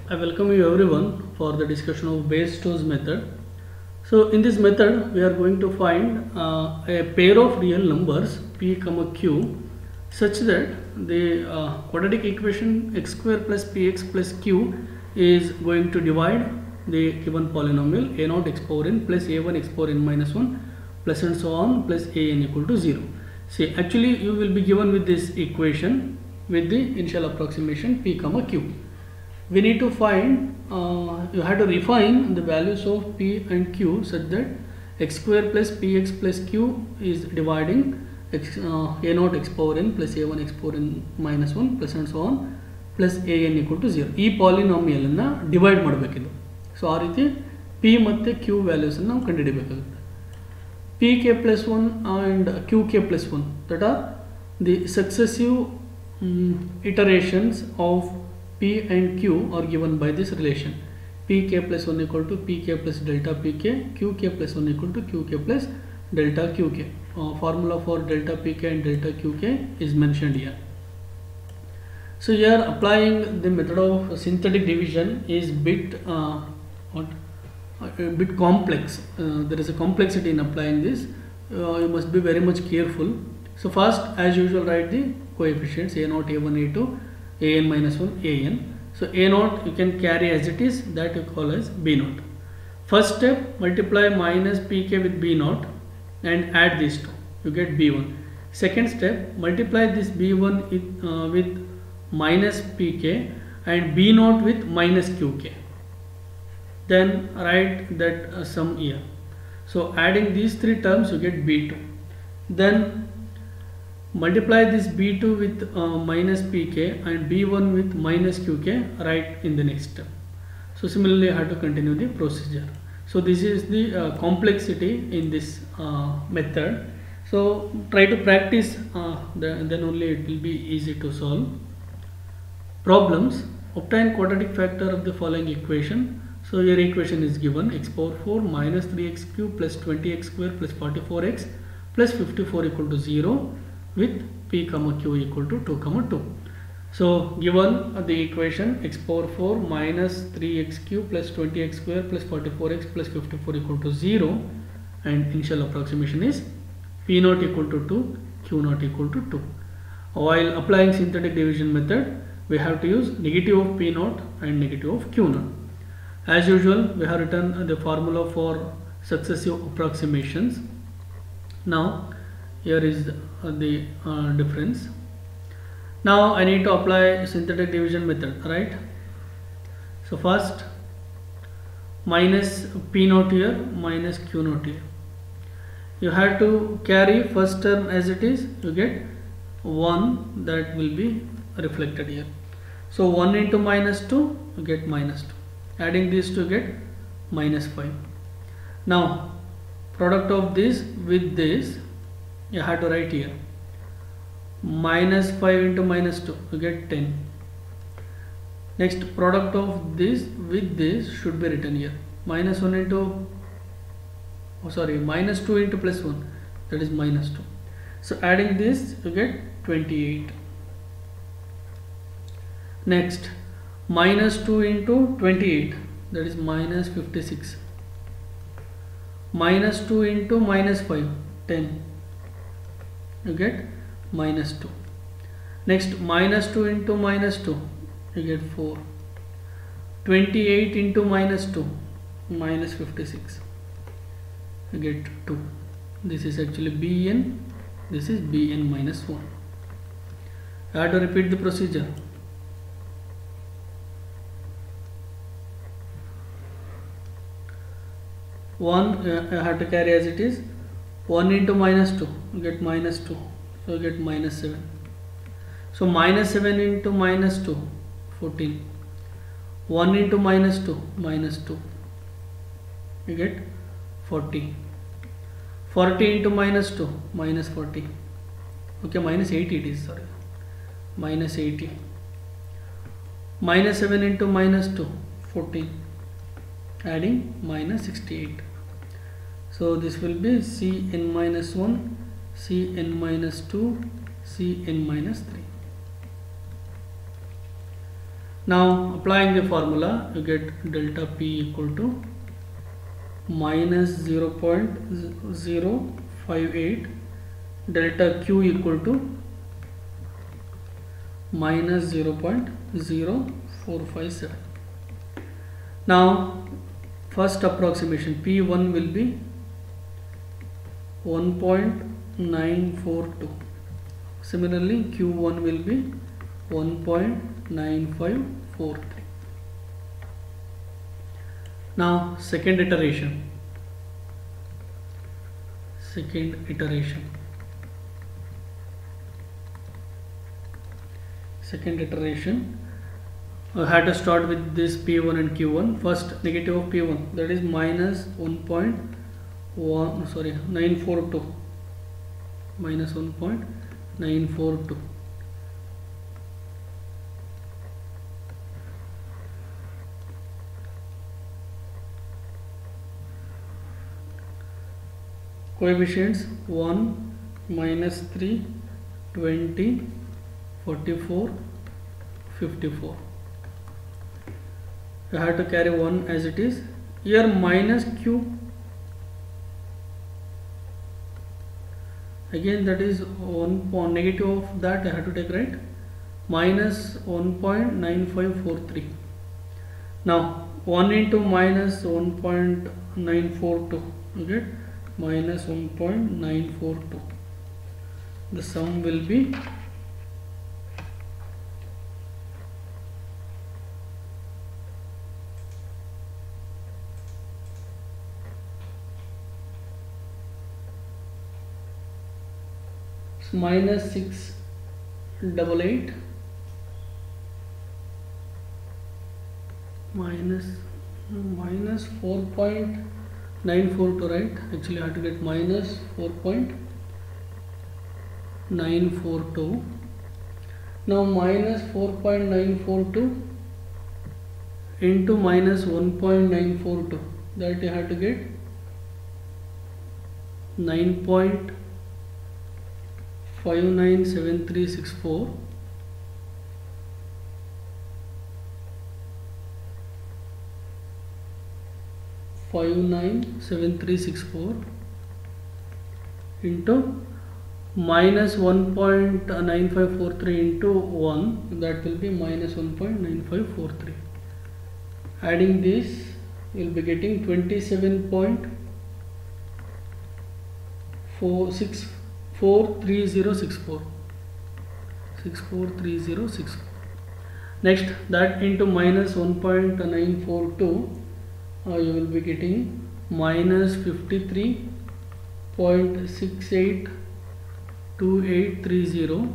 I welcome you everyone for the discussion of Bayes-Stokes method. So in this method we are going to find a pair of real numbers p comma q such that the quadratic equation x square plus px plus q is going to divide the given polynomial a naught x power n plus a1 x power n minus 1 plus and so on plus a n equal to 0. See, actually you will be given with this equation with the initial approximation p comma q. We need to find, you have to refine the values of p and q such that x square plus px plus q is dividing x, a naught x power n plus a1 x power n minus 1 plus and so on plus a n equal to 0. ಈ polynomial ಅನ್ನು divide ಮಾಡಬೇಕಿದೆ. So ಆ ರೀತಿ p ಮತ್ತು q values ಅನ್ನು ನಾವು ಕಂಡುಹಿಡಿಯಬೇಕಾಗುತ್ತೆ. pk plus 1 and qk plus 1, that are the successive iterations of p and q are given by this relation. pk plus 1 equal to pk plus delta pk, qk plus 1 equal to qk plus delta qk. Formula for delta pk and delta qk is mentioned here. So here applying the method of synthetic division is a bit complex. There is a complexity in applying this. You must be very much careful. So first, as usual, write the coefficients a0, a1, a2, an minus 1, an. So a0 you can carry as it is, that you call as b0. First step, multiply minus pk with b0 and add these two, you get b1. Second step, multiply this b1 with minus pk and b0 with minus qk. Then write that sum here. So adding these three terms you get b2. Then multiply this b2 with minus pk and b1 with minus qk, right in the next step. So similarly I have to continue the procedure. So this is the complexity in this method. So try to practice, then only it will be easy to solve. Problems. Obtain quadratic factor of the following equation. So your equation is given x power 4 minus 3x cube plus 20x square plus 44x plus 54 equal to 0 with p comma q equal to 2 comma 2. So given the equation x power 4 minus 3x cube plus 20x square plus 44x plus 54 equal to 0 and initial approximation is p naught equal to 2, q naught equal to 2. While applying synthetic division method, we have to use negative of p naught and negative of q naught. As usual, we have written the formula for successive approximations. Now here is the difference. Now I need to apply synthetic division method, right? So first, minus p naught here, minus q naught here. You have to carry first term as it is, you get 1, that will be reflected here. So 1 into minus 2, you get minus 2. Adding these to get minus 5. Now product of this with this you have to write here. Minus 5 into minus 2, you get 10. Next, product of this with this should be written here. Minus 1 into, minus 2 into plus 1, that is minus 2. So adding this you get 28. Next, minus 2 into 28, that is minus 56. Minus 2 into minus 5, 10. You get minus 2. Next, minus 2 into minus 2, you get 4. 28 into minus 2, minus 56, you get 2. This is actually bn, this is bn minus 1. I have to repeat the procedure. 1 I have to carry as it is. 1 into minus 2, you get minus 2, so you get minus 7. So minus 7 into minus 2, 14. 1 into minus 2, minus 2, you get 40. 40 into minus 2, minus 40. Okay, minus 80 it is, sorry. Minus 80. Minus 7 into minus 2, 14. Adding minus 68. So this will be Cn minus 1, Cn minus 2, Cn minus 3. Now applying the formula, you get delta P equal to minus 0.058, delta Q equal to minus 0.0457. Now first approximation, P1 will be 1.942. Similarly, Q1 will be 1.9543. Now second iteration. Second iteration I had to start with this P1 and Q1. First, negative of P1, that is minus 942, minus 1.942. Coefficients 1, minus 3, 20, 44, 54. You have to carry 1 as it is. Here minus Q, again that is 1 negative of that I have to take, right? Minus 1.9543. Now 1 into minus 1.942, you get minus 1.942. The sum will be minus 688 minus 4.942, right? Actually I have to get minus 4.942. Now minus 4.942 into minus 1.942, that you have to get 9.597364. into minus 1.9543 into 1, that will be minus 1.9543. Adding this, you will be getting 27.643064. Next, that into minus 1.942, you will be getting minus 53.682830.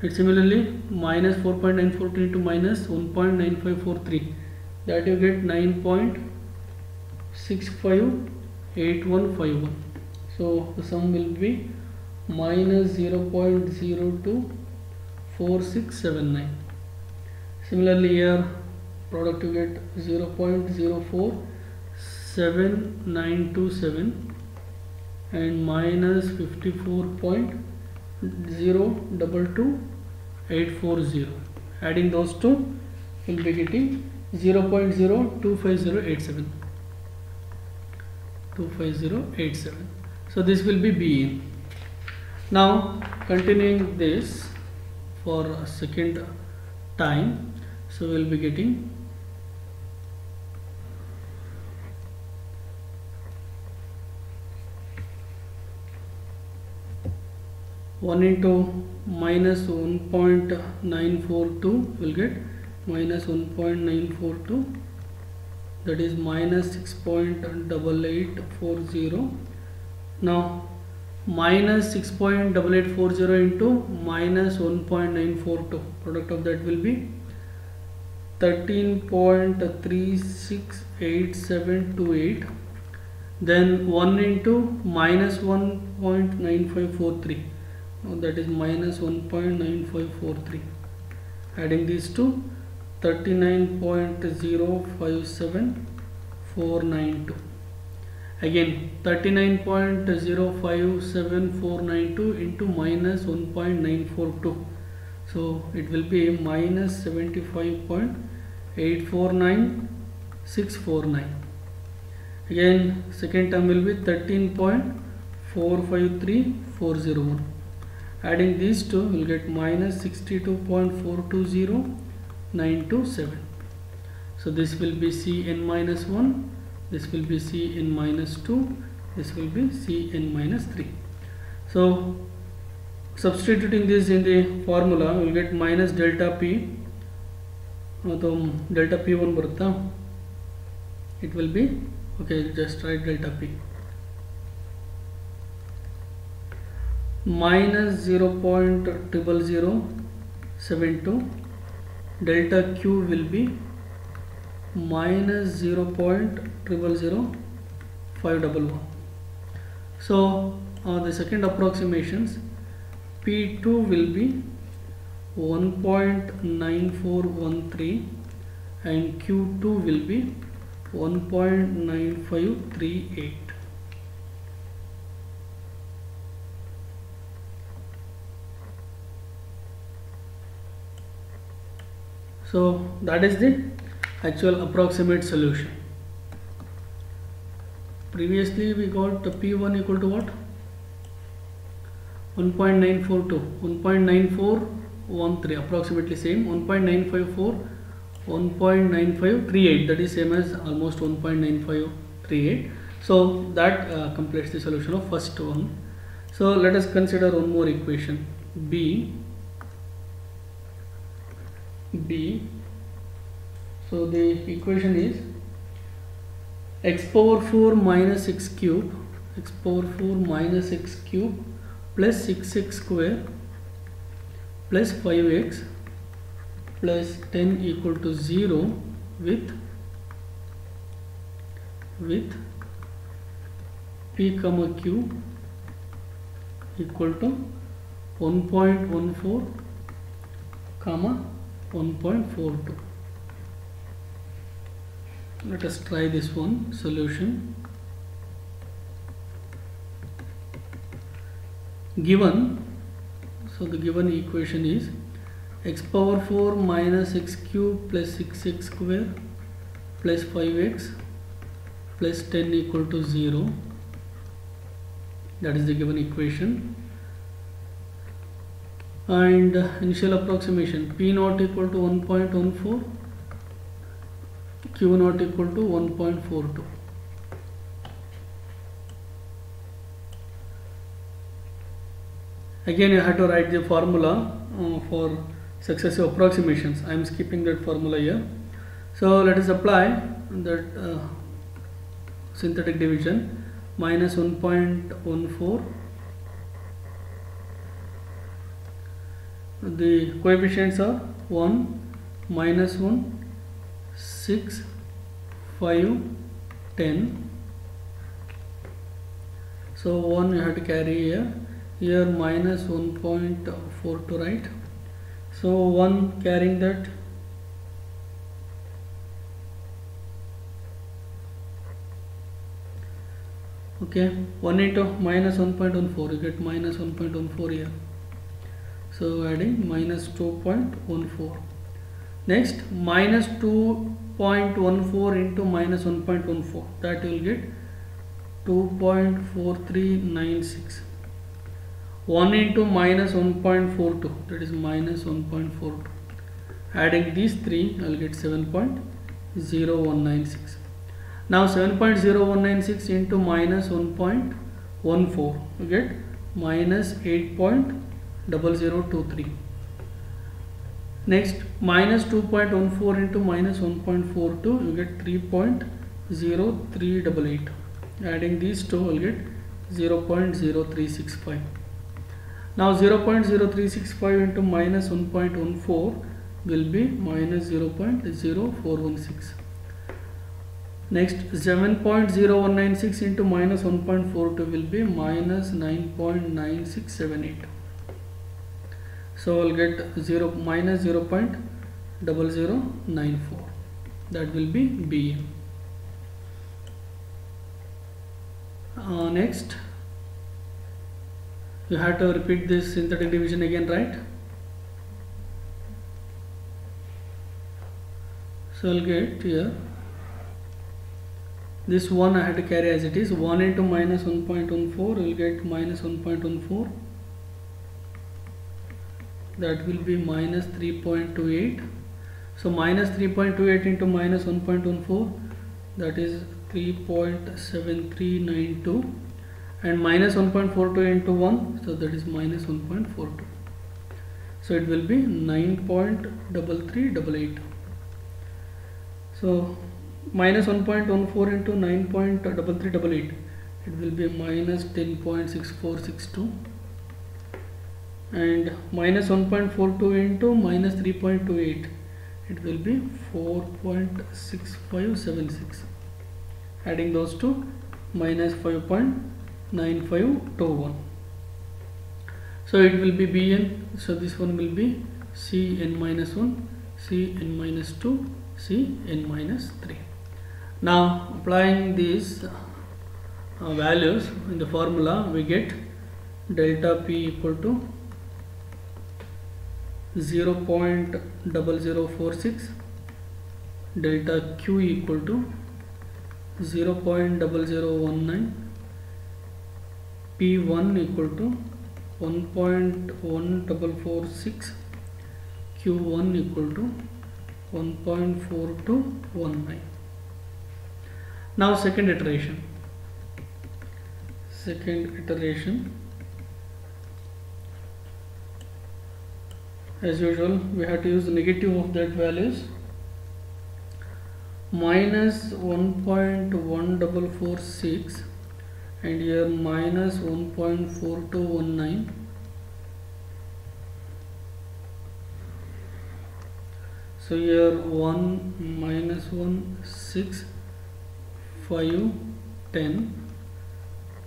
And similarly, minus 4.942 into minus 1.9543, that you get 9.658151. So the sum will be minus 0.024679. Similarly, here product you get 0.047927 and minus 54.022840. Adding those two, you will be getting 0.025087. So this will be B. Now continuing this for a second time, so we will be getting one into minus 1.942 will get minus 1.942, that is minus 6.8840. Now minus 6.8840 into minus 1.942, product of that will be 13.368728. Then 1 into minus 1.9543, that is minus 1.9543. Adding these two, 39.057492. Again 39.057492 into minus 1.942, so it will be minus 75.0 849,649. Again second term will be 13.453401. Adding these two will get minus 62.420927. So this will be Cn minus 1, this will be Cn minus 2, this will be Cn minus 3. So substituting this in the formula, we will get minus delta P. So delta P1 barutta, it will be, okay, just write delta P, minus 0.00072. Delta Q will be minus 0.000511. So the second approximations, P2 will be 1.9413 and Q2 will be 1.9538. So that is the actual approximate solution. Previously we got the P1 equal to what? 1.942, 1.9413, approximately same. 1.954, 1.9538, that is same as almost 1.9538. So that completes the solution of first one. So let us consider one more equation, B. So the equation is x power 4 minus x cube, x power 4 minus x cube plus 6x square plus 5x plus 10 equal to 0 with p comma q equal to 1.14 comma 1.42. Let us try this one solution. Given, so the given equation is x power 4 minus x cube plus 6x square plus 5x plus 10 equal to 0. That is the given equation. And initial approximation, P naught equal to 1.14, Q naught equal to 1.42. Again you have to write the formula for successive approximations. I am skipping that formula here. So let us apply that synthetic division, minus 1.14. The coefficients are 1, minus 1, 6, 5, 10. So 1 you have to carry here. Here minus 1.4 to write. So 1 carrying that. Okay, 1 into minus 1.14, you get minus 1.14 here. So adding minus 2.14. Next, minus 2.14 into minus 1.14, that you will get 2.4396. 1 into minus 1.42, that is minus 1.42. Adding these three, I will get 7.0196. Now 7.0196 into minus 1.14, you get minus 8.0023. Next, minus 2.14 into minus 1.42, you get 3.0388. Adding these two, you will get 0.0365. Now 0.0365 into minus 1.14 will be minus 0.0416. Next, 7.0196 into minus 1.42 will be minus 9.9678. So I will get minus 0.0094. That will be B. Next, you have to repeat this synthetic division again, right? So I'll get here this 1 I have to carry as it is. 1 into minus 1.14 will get minus 1.14, that will be minus 3.28. so minus 3.28 into minus 1.14, that is 3.7392, and minus 1.42 into 1, so that is minus 1.42. so it will be 9.3388. so minus 1.14 into 9.3388, it will be minus 10.6462, and minus 1.42 into minus 3.28, it will be 4.6576. adding those two, minus 5.9521. so it will be Bn. so this one will be Cn minus 1, Cn minus 2, Cn minus 3. Now applying these values in the formula, we get delta P equal to 0.0046, delta Q equal to 0.0019, P1 equal to 1.1446, Q1 equal to 1.4219. Now second iteration. As usual, we have to use the negative of that values. Minus 1.1446 and here minus 1.4219. So here 1 minus 1 6 5 10.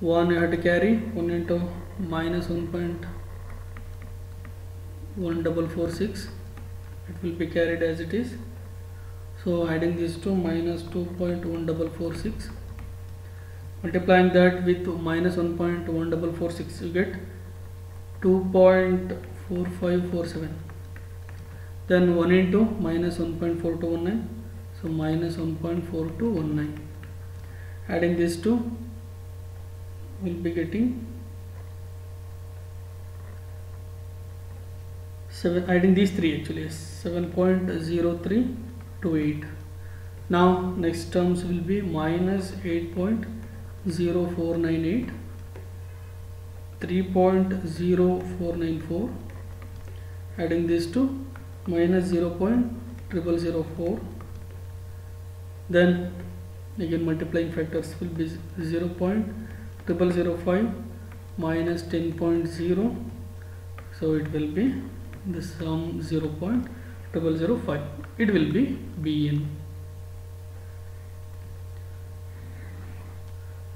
1 you have to carry, 1 into minus 1.1446, it will be carried as it is. So adding these two, minus 2.1446, multiplying that with minus 1.1446, you get 2.4547. then 1 into minus 1.4219, so minus 1.4219. adding these two, will be getting 7, adding these three actually 7.0328. now next terms will be minus 8.0498, 3.0494, adding these two, minus 0.0004, then again multiplying factors will be 0.0005 minus 10.0, so it will be the sum 0.005, it will be Bn.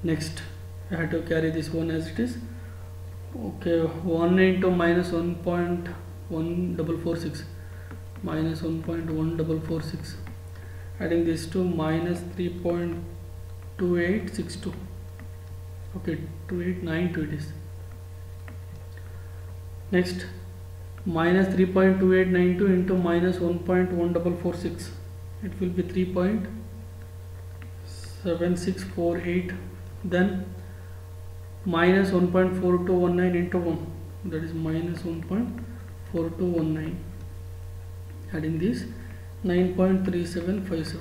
Next I have to carry this one as it is. Okay, 1 into minus 1.1446, minus 1.1446, adding this to minus 3.2862. okay, 2892 it is. Next, minus 3.2892 into minus 1.1446, it will be 3.7648. then minus 1.4219 into 1, that is minus 1.4219, adding this 9.3757.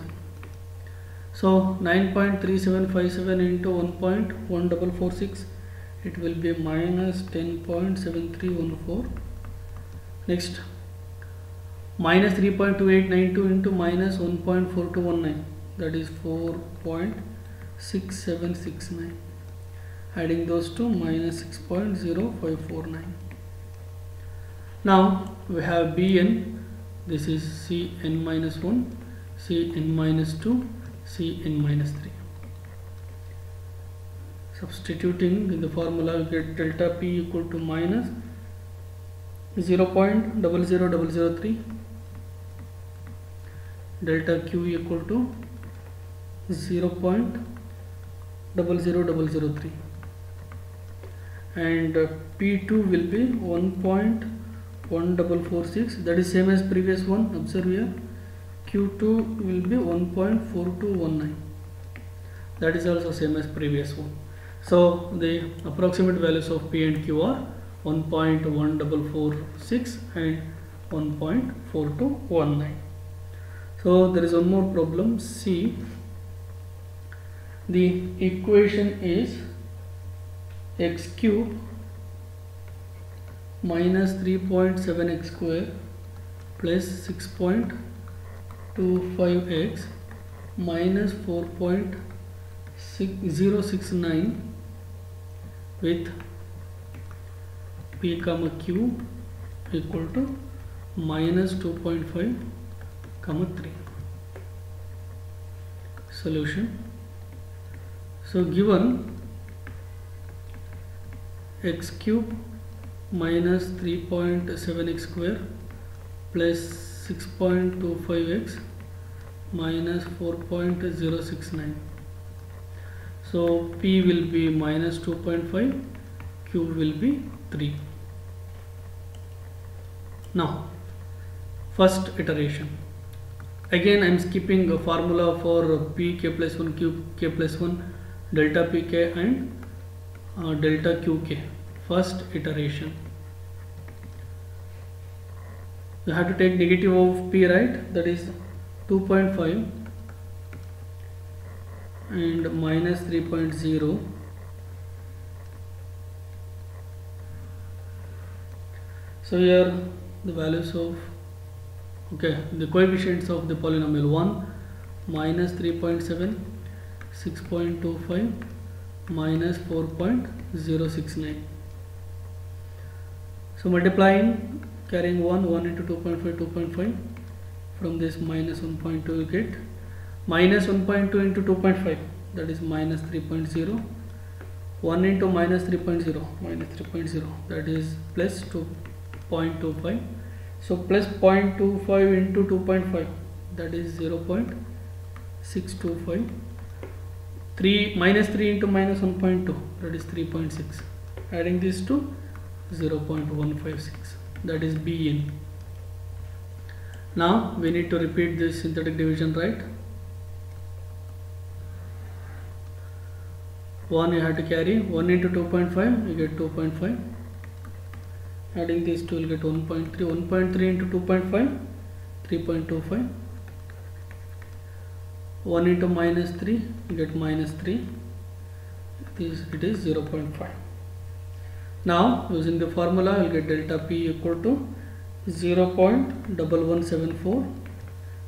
so 9.3757 into 1.1446, it will be minus 10.7314. next, minus 3.2892 into minus 1.4219, that is 4.6769, adding those two, minus 6.0549. now we have Bn, this is Cn minus 1, Cn minus 2, Cn minus 3. Substituting in the formula, we get delta P equal to minus 0.00003, delta Q equal to 0.00003, and P2 will be 1.1446, that is same as previous one. Observe here, Q2 will be 1.4219. That is also same as previous one. So the approximate values of P and Q are 1.1446 and 1.4219. So there is one more problem. C. The equation is x cube minus 3.7x square plus 6.25x minus 4.069 with P comma Q equal to minus 2.5 comma 3. Solution. So given x cube minus 3.7x square plus 6.25x minus 4.069. So P will be minus 2.5, Q will be 3. Now first iteration. Again I am skipping a formula for P k plus 1 Q k plus 1 delta Pk and delta Qk. First iteration. You have to take negative of P, right? That is 2.5 and minus 3.0. So here the values of the coefficients of the polynomial 1 minus 3.7, 6.25 minus 4.069. So multiplying, carrying 1 into 2.5, 2.5, from this minus 1.2 you get minus 1.2 into 2.5, that is minus 3.0, 1 into minus 3.0, minus 3.0, that is plus 2.25. So plus 0.25 into 2.5, that is 0.625. 3 minus 3 into minus 1.2, that is 3.6. Adding this to 0.156, that is Bn. Now we need to repeat this synthetic division, right? 1 you have to carry, 1 into 2.5 you get 2.5. Adding these two you will get 1.3, 1.3 into 2.5, 3.25. 1 into minus 3 you get minus 3, it is 0.5. Now using the formula you will get delta P equal to 0.1174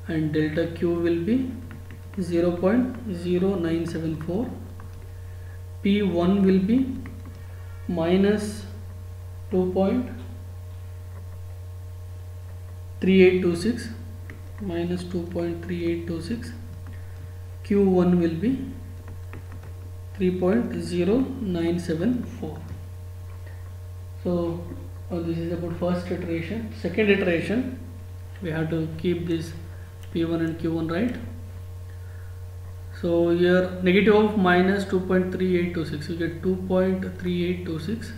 and delta Q will be 0.0974. P1 will be minus 2.3826 minus 2.3826. Q1 will be 3.0974. So this is about first iteration. Second iteration, we have to keep this P1 and Q1, right? So here negative of minus 2.3826, you get 2.3826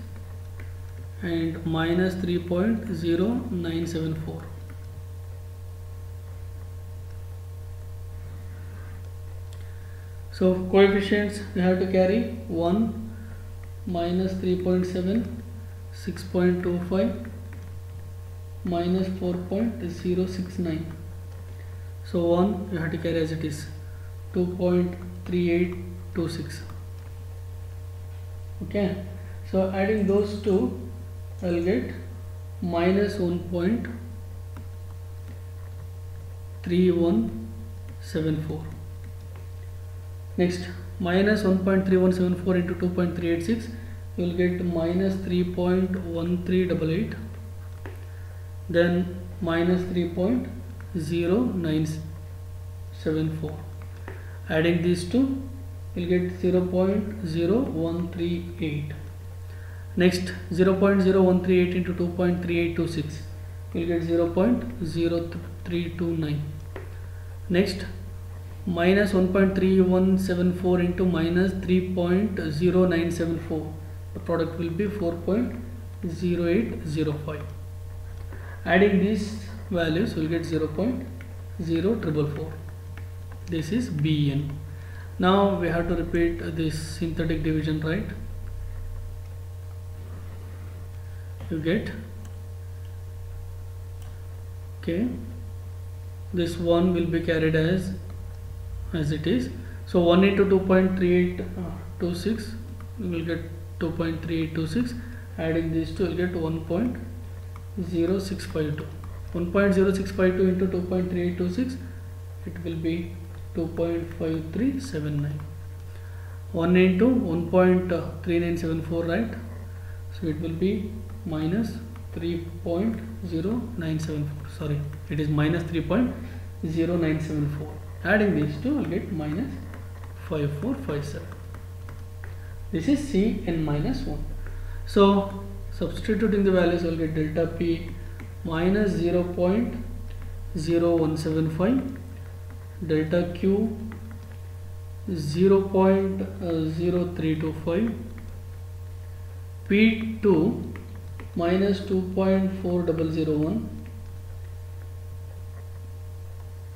and minus 3.0974. So coefficients we have to carry 1 minus 3.7, 6.25 minus 4.069. So 1 you have to carry as it is, 2.3826. Okay, so adding those two I will get minus 1.3174. Next, minus 1.3174 into 2.386, you will get minus 3.1388, then minus 3.0974. Adding these two, you will get 0.0138. Next, 0.0138 into 2.3826, you will get 0.0329. Next, minus 1.3174 into minus 3.0974, the product will be 4.0805. Adding these values, you will get 0.09. 0,444. This is Bn. Now we have to repeat this synthetic division, right? You get, okay, this 1 will be carried as it is. So 1 into 2.3826, you will get 2.3826. Adding these two, you will get 1.0652. 1.0652 into 2.3826, it will be 2.5379. 1 into 1.3974, right? So it will be minus 3.0974. Sorry, it is minus 3.0974. Adding these two, will get minus 5457. This is Cn minus 1. So substituting the values, will get delta P minus 0.0175, delta Q 0.0325, P2 minus 2.4001,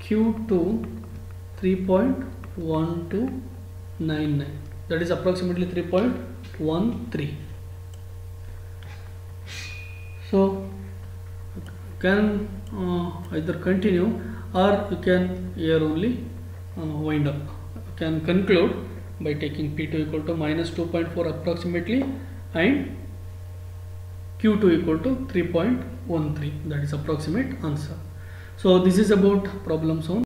Q2 3.1299, that is approximately 3.13. So can either continue, or you can here only wind up. You can conclude by taking P2 equal to minus 2.4 approximately and Q2 equal to 3.13, that is approximate answer. So this is about problem zone.